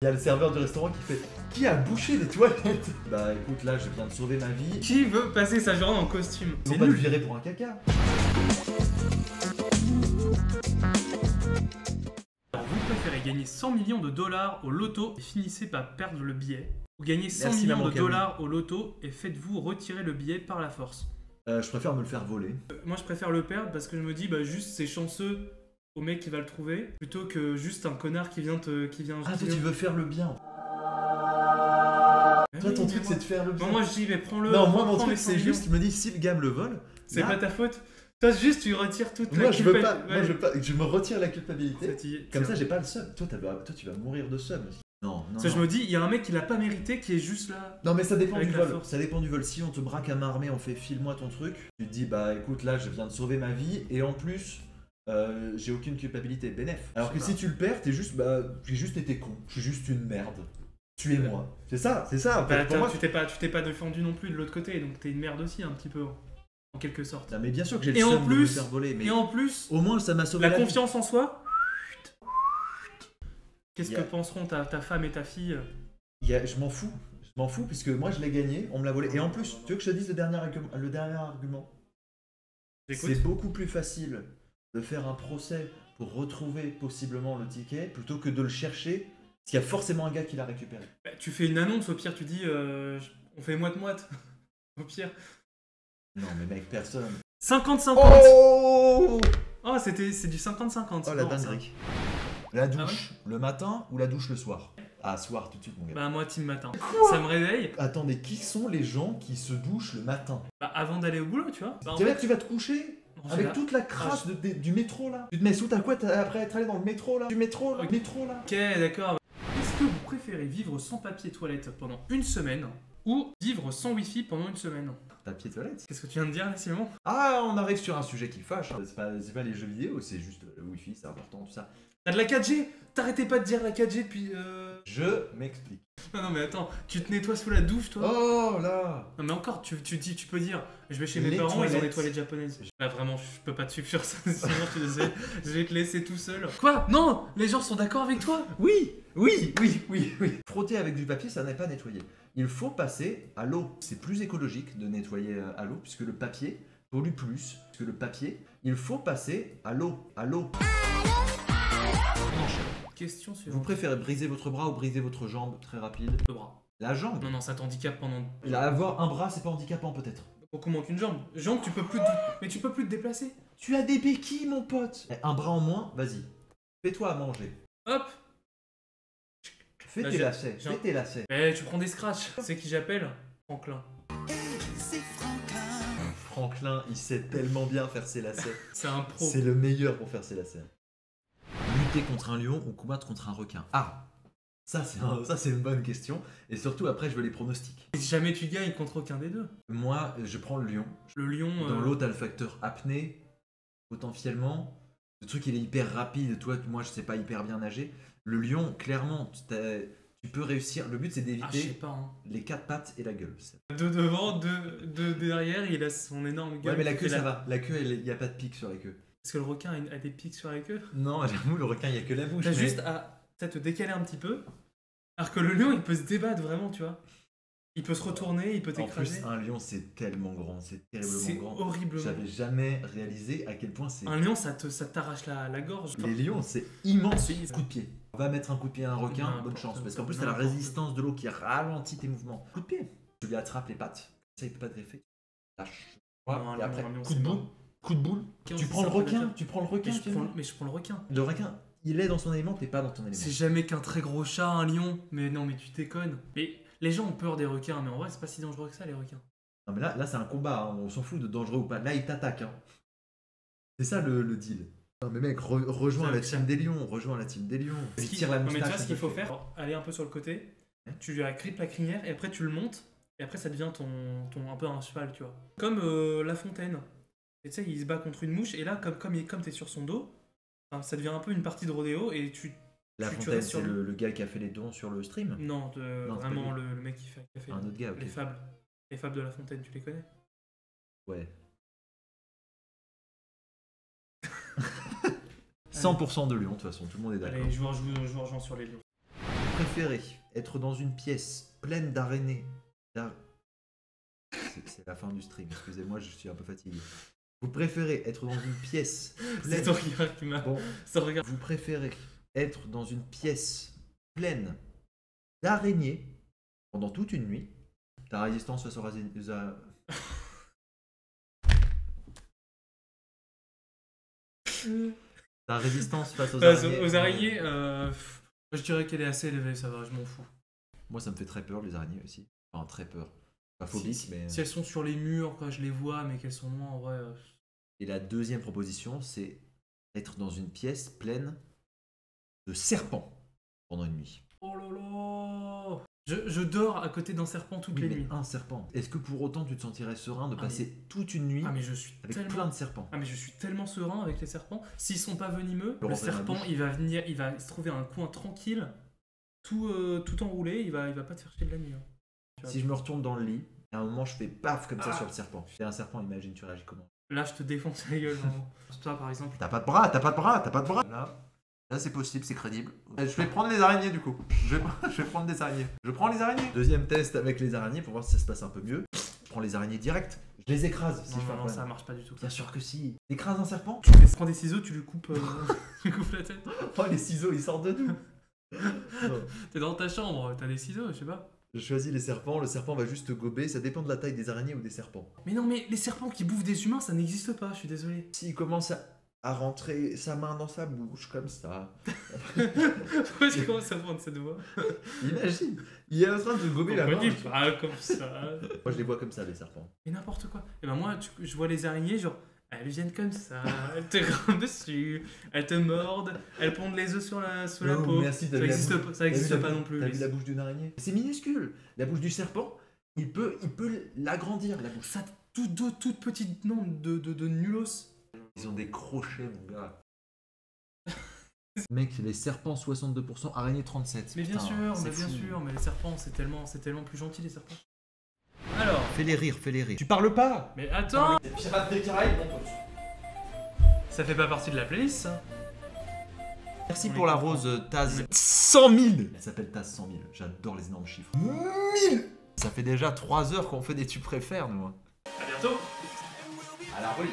Il y a le serveur du restaurant qui fait « Qui a bouché les toilettes ?» Bah écoute, là je viens de sauver ma vie. Qui veut passer sa journée en costume? Ils vont pas te virer pour un caca. Alors vous préférez gagner 100 millions de dollars au loto et finissez par perdre le billet, ou gagner 100 Merci, millions maman de dollars au loto et faites-vous retirer le billet par la force? Je préfère me le faire voler. Moi je préfère le perdre parce que je me dis bah juste c'est chanceux au mec qui va le trouver plutôt que juste un connard qui vient Ah toi tu veux faire le bien. Toi ton truc c'est de faire le bien. Bon, moi je dis mais prends-le. Non moi mon truc c'est juste, je me dis si le gars me le vole, c'est là, pas ta faute. Toi juste tu retires toute moi la je veux culpabilité. pas, moi je veux pas, je me retire la culpabilité. Comme ça j'ai j'ai pas le seum. Toi tu vas mourir de seum. Non, non. Ça, je me dis, il y a un mec qui l'a pas mérité qui est juste là. Non mais ça dépend avec du la vol. force. Ça dépend du vol. Si on te braque à main armée, on fait file-moi ton truc. Tu te dis bah écoute là je viens de sauver ma vie et en plus j'ai aucune culpabilité, bénef. Alors que si tu le perds, t'es juste bah j'ai juste été con. Je suis juste une merde. Tuez-moi. C'est ça, c'est ça. Bah, Pour moi, tu t'es pas défendu non plus de l'autre côté, donc t'es une merde aussi un petit peu, en quelque sorte. non mais bien sûr que j'ai le Et en seum de me plus, faire voler, mais Et en plus, au moins ça m'a sauvé la la vie. confiance en soi. Qu'est-ce Yeah. que penseront ta femme et ta fille? Je m'en fous. Je m'en fous puisque moi je l'ai gagné, on me l'a volé. Et en plus, tu veux que je te dise le dernier argument J'écoute. C'est beaucoup plus facile de faire un procès pour retrouver possiblement le ticket plutôt que de le chercher, parce qu'il y a forcément un gars qui l'a récupéré. Bah, tu fais une annonce, au pire tu dis on fait moite-moite. Au pire. Non mais mec, personne. 50-50. Oh C'est du 50-50. Oh la Non, ça. dinguerie. La douche le matin ou la douche le soir? Ah, soir tout de suite mon gars. Bah moi team matin. Ça me réveille. Attendez, qui sont les gens qui se douchent le matin? Bah, avant d'aller au boulot, tu vois. Bah, en C'est là fait, que tu vas te coucher non, avec là. toute la crasse du métro là. Tu te mets sous ta couette après être allé dans le métro là. Du métro là. Ok. Métro là. Ok, d'accord. Est-ce que vous préférez vivre sans papier toilette pendant une semaine ou vivre sans wifi pendant une semaine? Papier toilette. Qu'est-ce que tu viens de dire là, Simon? Ah, on arrive sur un sujet qui fâche. C'est pas les jeux vidéo, c'est juste le wifi, c'est important, tout ça. T'as de la 4G? T'arrêtais pas de dire la 4G depuis Je m'explique. Non mais attends, tu te nettoies sous la douche toi? Oh là. Non mais encore, tu peux dire, je vais chez mes Les parents, ils ont des toilettes. toilettes japonaises. Là vraiment, je peux pas te suivre sur ça, sinon je vais te laisser tout seul. Quoi? Non! Les gens sont d'accord avec toi? Oui. Frotter avec du papier, ça n'est pas nettoyé. Il faut passer à l'eau. C'est plus écologique de nettoyer à l'eau, puisque le papier pollue plus que le papier. Il faut passer à l'eau. À l'eau. Question Vous suivante. préférez briser votre bras ou briser votre jambe? Très rapide. Le bras. La jambe. Non, ça t'handicape pendant... Là, avoir un bras, c'est pas handicapant peut-être. Beaucoup moins qu'une jambe. Jambe, tu peux plus mais tu peux plus te déplacer. Tu as des béquilles, mon pote. Un bras en moins, vas-y. Fais-toi à manger. Hop! Fais Bah, tes j'ai- lacets. j'ai- Fais tes lacets. Eh, tu prends des scratchs. C'est qui j'appelle? Franklin. Franklin, il sait tellement bien faire ses lacets. C'est un pro. C'est le meilleur pour faire ses lacets. Lutter contre un lion ou combattre contre un requin? Ah, ça c'est une bonne question. Et surtout après je veux les pronostics. Si jamais tu gagnes contre aucun des deux. Moi je prends le lion. Le lion... Dans l'eau t'as le facteur apnée. Potentiellement. Le truc il est hyper rapide. Toi, moi je sais pas hyper bien nager. Le lion, clairement, tu peux réussir. Le but c'est Ah, je sais d'éviter pas, hein. les quatre pattes et la gueule. Deux devant, deux derrière, il a son énorme gueule. Ouais mais la qui queue fait ça va. La queue il n'y a pas de pic sur la queue. Parce que le requin a des pics sur la queue. Non j'avoue le requin il n'y a que la bouche. T'as mais- juste à te décaler un petit peu. Alors que le lion, il peut se débattre vraiment, tu vois. Il peut se retourner, il peut En t'écraser. plus un lion c'est tellement grand. C'est terriblement C'est grand. horriblement. J'avais jamais réalisé à quel point c'est... Un lion, ça t'arrache la gorge. Les lions, c'est immense. C'est- Coup de pied. On va mettre un coup de pied à un requin, bonne N'importe chance. Parce quoi, qu'en plus, t'as la n'importe résistance de l'eau qui ralentit tes mouvements. Coup de pied. Tu lui attrapes les pattes. Ça, il peut pas te greffer. Lâche. Voilà. Non, un Et lion, après, un lion, coup de c'est boule. mort. Coup de boule. Ok, on Tu fait prends le ça, on fait requin. ça. Tu prends le requin. Mais je prends le requin. Le requin, il est dans son élément, t'es pas dans ton élément. C'est jamais qu'un très gros chat, un lion. Mais non, mais tu déconnes. Mais les gens ont peur des requins, mais en vrai, c'est pas si dangereux que ça, les requins. Non, mais là c'est un combat. Hein. On s'en fout de dangereux ou pas. Là, il t'attaque. Hein. C'est ça le deal. Non, mais mec, rejoins Ça, la ça. team des lions. Rejoins la team des lions. Il tire la Non, mais tu vois moustache. ce qu'il faut faire, aller un peu sur le côté, tu lui agrippes la crinière et après tu le montes et après ça devient un peu un cheval, tu vois. Comme La Fontaine. Et tu sais, il se bat contre une mouche et là, comme t'es sur son dos, enfin, ça devient un peu une partie de rodéo et La tu Fontaine, restes sur c'est lui. le gars qui a fait les dons sur le stream. Non, c'est pas vraiment lui. le mec qui a fait Un autre gars, ok. les fables. Les fables de La Fontaine, tu les connais? Ouais. 100% de Lyon, de toute façon, tout le monde est d'accord. Allez, je vous rejoins sur les lions. préférez être dans une pièce pleine d'araignées. C'est la fin du stream, excusez-moi, je suis un peu fatigué. Vous préférez être dans une pièce pleine... C'est ton regard qui m'a... Bon, vous préférez être dans une pièce pleine d'araignées pendant toute une nuit. Ta résistance face aux araignées... Ta résistance face aux araignées... Aux araignées, je dirais qu'elle est assez élevée, ça va, je m'en fous. Moi, ça me fait très peur, les araignées aussi. Enfin, très peur. Pas phobique, mais... Si elles sont sur les murs, quoi, je les vois, mais qu'elles sont loin, en vrai... Et la deuxième proposition, c'est être dans une pièce pleine de serpents pendant une nuit. Oh là là. Je dors à côté d'un serpent toutes les nuits. Un serpent. Est-ce que pour autant tu te sentirais serein de passer toute une nuit mais je suis avec plein de serpents? Ah mais je suis tellement serein avec les serpents. S'ils sont pas venimeux, le serpent il va venir, il va se trouver un coin tranquille, tout enroulé, il va pas te faire chier de la nuit. Hein. Si je me retourne dans le lit, à un moment je fais paf comme ça sur le serpent. Tu fais un serpent, imagine, tu réagis comment? Là je te défonce la gueule. Toi par exemple. T'as pas de bras, t'as pas de bras, t'as pas de bras. Là c'est possible, c'est crédible. Je vais prendre les araignées du coup. Je vais prendre des araignées. Je prends les araignées. Deuxième test avec les araignées pour voir si ça se passe un peu mieux. Je prends les araignées direct. Je les écrase. Non, ça marche pas du tout. Bien sûr que si. T'écrases un serpent? Tu prends des ciseaux, tu lui coupes, tu coupes la tête. Oh les ciseaux ils sortent de d'où? T'es dans ta chambre, t'as des ciseaux, je sais pas. Je choisis les serpents, le serpent va juste te gober, ça dépend de la taille des araignées ou des serpents. Mais non, mais les serpents qui bouffent des humains, ça n'existe pas, je suis désolé. S'il commence à rentrer sa main dans sa bouche comme ça. Pourquoi tu commences à prendre cette voix? Imagine, il est en train de te gober la main. Pas comme ça. Moi je les vois comme ça les serpents. Mais n'importe quoi. Et ben moi, je vois les araignées, genre, elles viennent comme ça, elles te grimpent dessus, elles te mordent, elles pondent les œufs sur la peau. Merci, ça existe pas non plus. T'as vu la bouche d'une araignée? C'est minuscule. La bouche du serpent, il peut l'agrandir la bouche. Ça toute petite nombre de nulos. Ils ont des crochets mon gars. Mec, les serpents 62%, araignées 37%. Mais bien sûr, mais les serpents c'est tellement plus gentil les serpents. Alors, fais-les rire. Tu parles pas? Mais attends, Les Pirates des Caraïbes, mon pote. Ça fait pas partie de la playlist ça. Merci pour la rose Taz 100 000. Elle s'appelle Taz 100 000, j'adore les énormes chiffres. 1000. Ça fait déjà 3 heures qu'on fait des tu préfères nous. À bientôt. À la rue.